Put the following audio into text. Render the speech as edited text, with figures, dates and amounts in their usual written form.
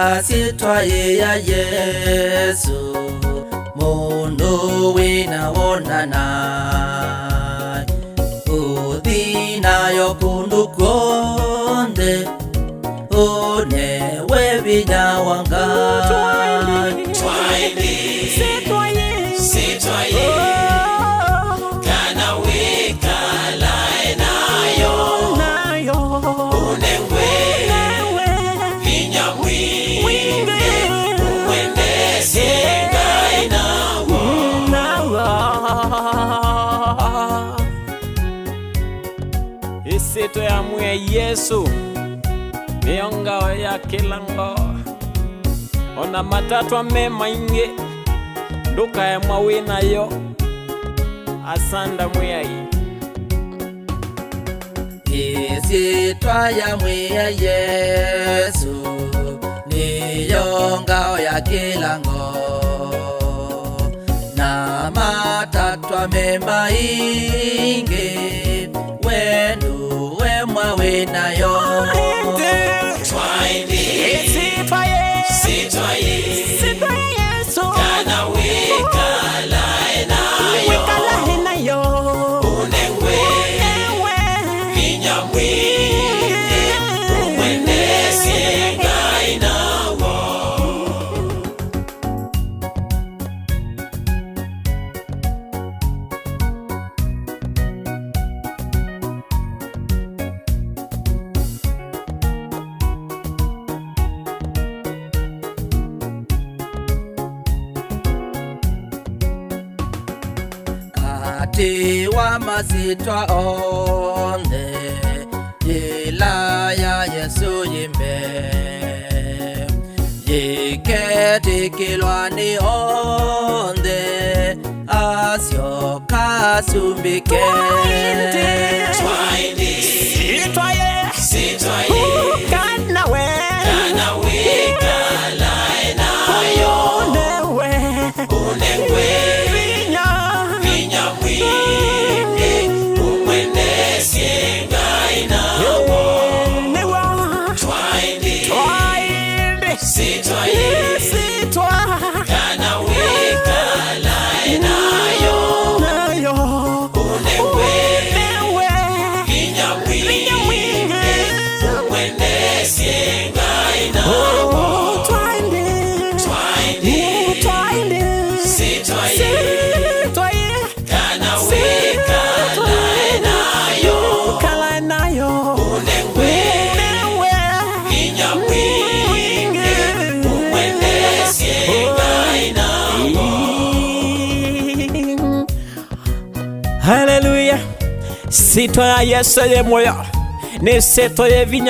asitwaye ya Yesu mundu wina wonana uthinayo kundu konde unewe vinya wanga sitwaye kana wika laenayo unewe vinya mwingi umwendese ngai nawo isito ya mwe Yesu mionga ya kilango ona matatwa mema inge nduka ya mwawina yo asanda mwai isitwa ya mwe ya Yesu niyo ngao ya kilango na matatwa mema inge wenu we mwawina yo kati wa masitwa onde ila ya Yesu yimbe yiketi kilwani onde asyo kasumbike sitwaye kana wika laenayo unewe vinya mwingi umwendese ngai nawo sitwaye kana wika laenayo unewe vinya mwingi umwendese ngai nawo sitwaye kana wika laenayo unewe vinya mwingi umwendese ngai nawo. Hallelujah. Sito ya Yesu ye moyo ni sito ye vinya